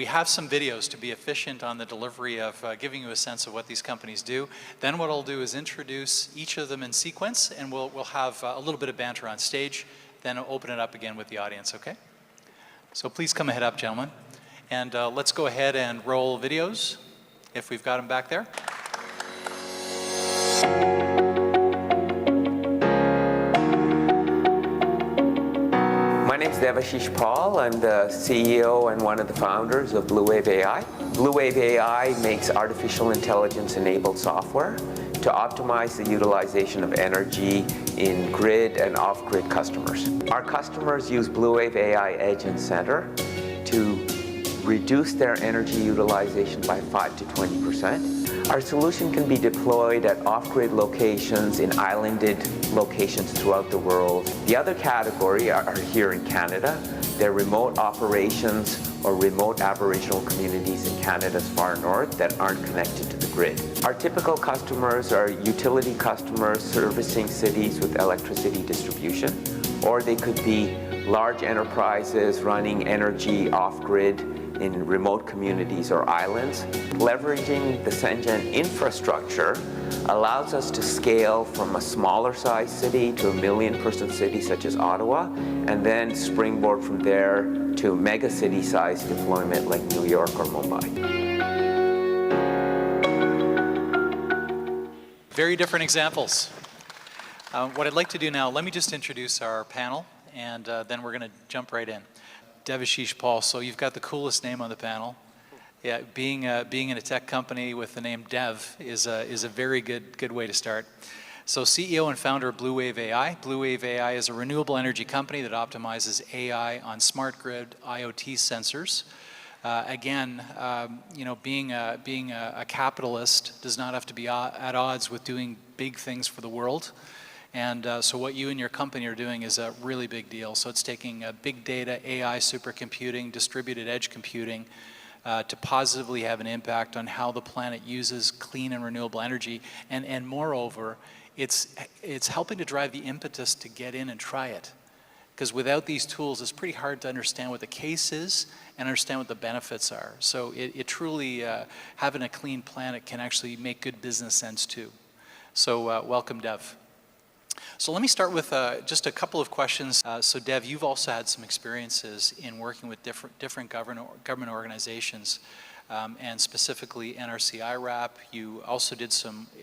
we have some videos to be efficient on the delivery of giving you a sense of what these companies do. Then what I'll do is introduce each of them in sequence, and we'll have a little bit of banter on stage, then I'll open it up again with the audience, okay? So please come ahead up, gentlemen. And let's go ahead and roll videos, if we've got them back there. My name is Devashish Paul. I'm the CEO and one of the founders of Blue Wave AI. Blue Wave AI makes artificial intelligence-enabled software to optimize the utilization of energy in grid and off-grid customers. Our customers use Blue Wave AI Edge and Center to reduce their energy utilization by 5 to 20%. Our solution can be deployed at off-grid locations in islanded locations throughout the world. The other category are here in Canada. They're remote operations or remote Aboriginal communities in Canada's far north that aren't connected to the grid. Our typical customers are utility customers servicing cities with electricity distribution, or they could be large enterprises running energy off-grid in remote communities or islands. Leveraging the Sengen infrastructure allows us to scale from a smaller size city to a million-person city such as Ottawa, and then springboard from there to mega city size deployment like New York or Mumbai. Very different examples. What I'd like to do now, let me just introduce our panel, and then we're going to jump right in. Devashish Paul, so you've got the coolest name on the panel. Yeah, being in a tech company with the name Dev is a very good way to start. So CEO and founder of Blue Wave AI. Blue Wave AI is a renewable energy company that optimizes AI on smart grid IoT sensors. Again, you know, being a capitalist does not have to be at odds with doing big things for the world. And so what you and your company are doing is a really big deal. So it's taking big data, AI, supercomputing, distributed edge computing to positively have an impact on how the planet uses clean and renewable energy. And moreover, it's helping to drive the impetus to get in and try it. Because without these tools, it's pretty hard to understand what the case is and understand what the benefits are. So it truly, having a clean planet can actually make good business sense too. So welcome, Dev. So let me start with just a couple of questions. So Dev, you've also had some experiences in working with different government organizations, and specifically NRC IRAP. You also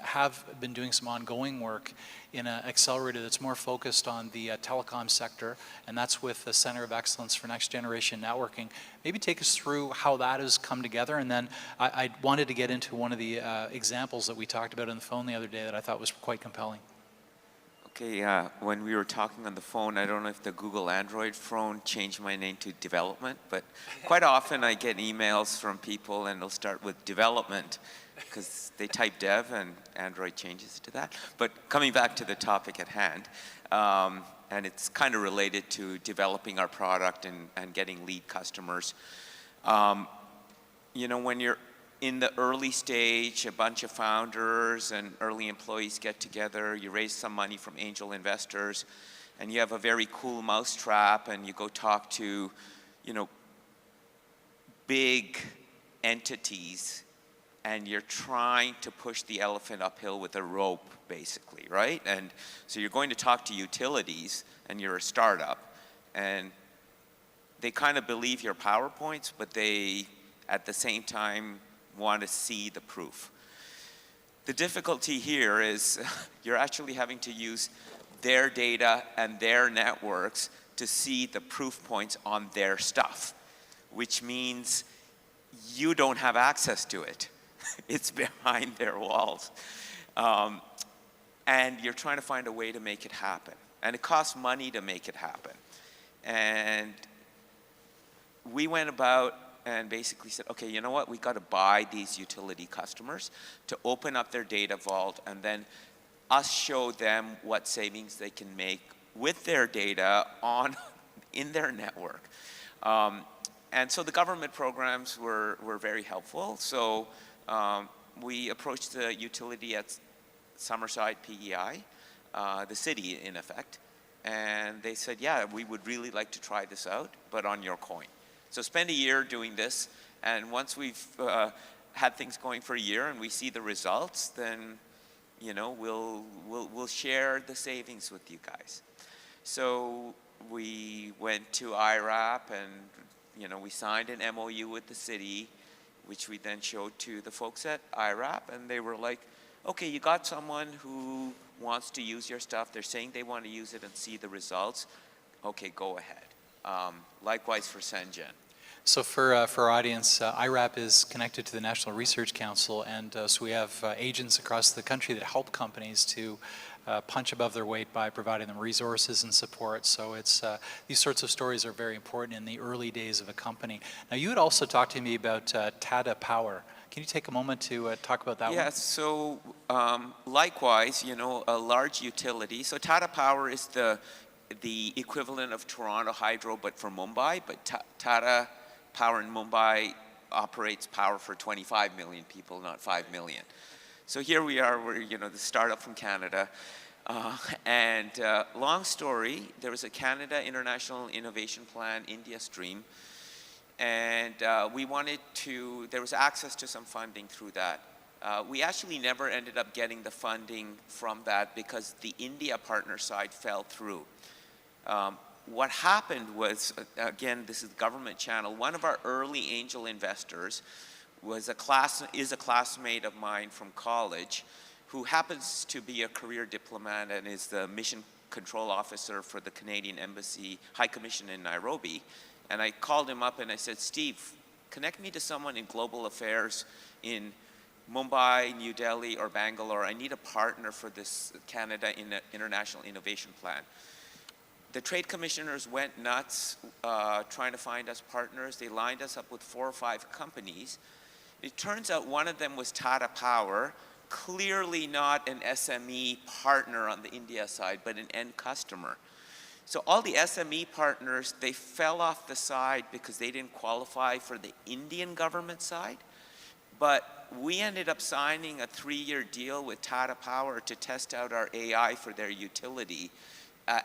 have been doing some ongoing work in an accelerator that's more focused on the telecom sector, and that's with the Center of Excellence for Next Generation Networking. Maybe take us through how that has come together, and then I wanted to get into one of the examples that we talked about on the phone the other day that I thought was quite compelling. Okay, when we were talking on the phone, I don't know if the Google Android phone changed my name to development, but quite often I get emails from people and they'll start with development because they type dev and Android changes to that. But coming back to the topic at hand, and it's kind of related to developing our product and getting lead customers. You know, when you're in the early stage, a bunch of founders and early employees get together, you raise some money from angel investors, and you have a very cool mousetrap, and you go talk to, you know, big entities, and you're trying to push the elephant uphill with a rope, basically, right? And so you're going to talk to utilities, and you're a startup, and they kind of believe your PowerPoints, but they, at the same time, want to see the proof. The difficulty here is you're actually having to use their data and their networks to see the proof points on their stuff, which means you don't have access to it. It's behind their walls. And you're trying to find a way to make it happen. And it costs money to make it happen. And we went about and basically said, okay, you know what, we got to buy these utility customers to open up their data vault, and then us show them what savings they can make with their data in their network. And so the government programs were very helpful. So we approached the utility at Summerside PEI, the city in effect, and they said, yeah, we would really like to try this out, but on your coin. So spend a year doing this, And once we've had things going for a year and we see the results, then we'll share the savings with you guys. So we went to IRAP and we signed an MOU with the city, which we then showed to the folks at IRAP, and they were like, okay, you got someone who wants to use your stuff. They're saying they want to use it and see the results. Okay, go ahead. Likewise for Sengen. So for our audience, IRAP is connected to the National Research Council, and so we have agents across the country that help companies to punch above their weight by providing them resources and support. So it's these sorts of stories are very important in the early days of a company. Now, you had also talked to me about Tata Power. Can you take a moment to talk about that one? Yes, so likewise, a large utility. So Tata Power is the equivalent of Toronto Hydro, but for Mumbai. But Tata Power in Mumbai operates power for 25 million people, not 5 million. So here we are, we're the startup from Canada. And long story, there was a Canada International Innovation Plan, India Stream, and there was access to some funding through that. We actually never ended up getting the funding from that because the India partner side fell through. What happened was, again, this is the government channel, one of our early angel investors is a classmate of mine from college who happens to be a career diplomat and is the mission control officer for the Canadian Embassy High Commission in Nairobi. And I called him up and I said, Steve, connect me to someone in global affairs in Mumbai, New Delhi, or Bangalore. I need a partner for this Canada International Innovation Plan. The trade commissioners went nuts trying to find us partners. They lined us up with 4 or 5 companies. It turns out one of them was Tata Power, clearly not an SME partner on the India side, but an end customer. So all the SME partners, they fell off the side because they didn't qualify for the Indian government side. But we ended up signing a 3-year deal with Tata Power to test out our AI for their utility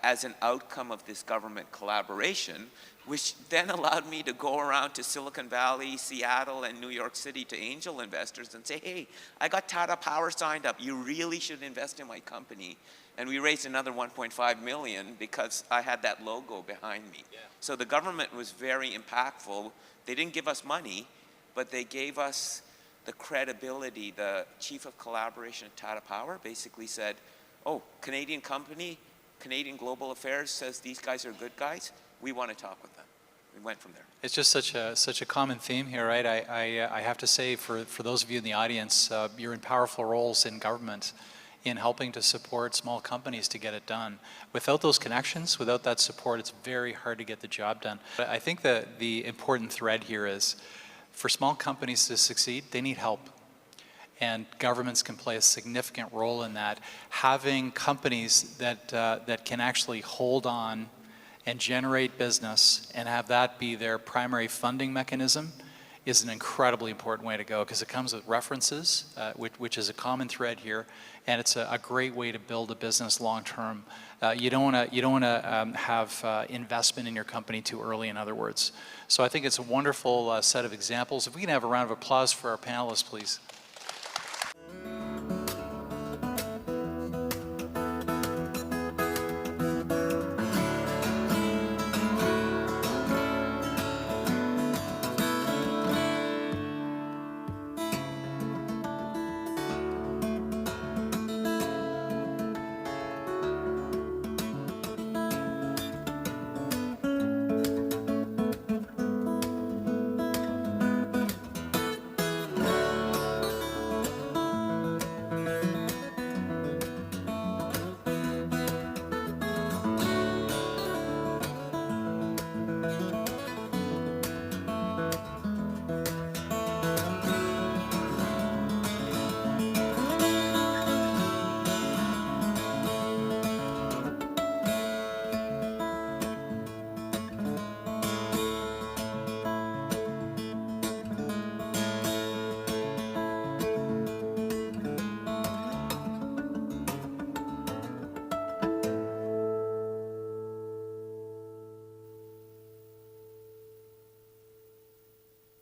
as an outcome of this government collaboration, which then allowed me to go around to Silicon Valley, Seattle, and New York City to angel investors and say, hey, I got Tata Power signed up. You really should invest in my company. And we raised another 1.5 million because I had that logo behind me. Yeah. So the government was very impactful. They didn't give us money, but they gave us the credibility. The chief of collaboration at Tata Power basically said, oh, Canadian company, Canadian Global Affairs says these guys are good guys. We want to talk with them. We went from there. It's just such a common theme here, right? I have to say, for those of you in the audience, you're in powerful roles in government in helping to support small companies to get it done. Without those connections, without that support, it's very hard to get the job done. But I think that the important thread here is, for small companies to succeed, they need help. And governments can play a significant role in that. Having companies that can actually hold on and generate business and have that be their primary funding mechanism is an incredibly important way to go, because it comes with references, which is a common thread here, and it's a great way to build a business long term. You don't want to have investment in your company too early, in other words. So I think it's a wonderful set of examples. If we can have a round of applause for our panelists, please.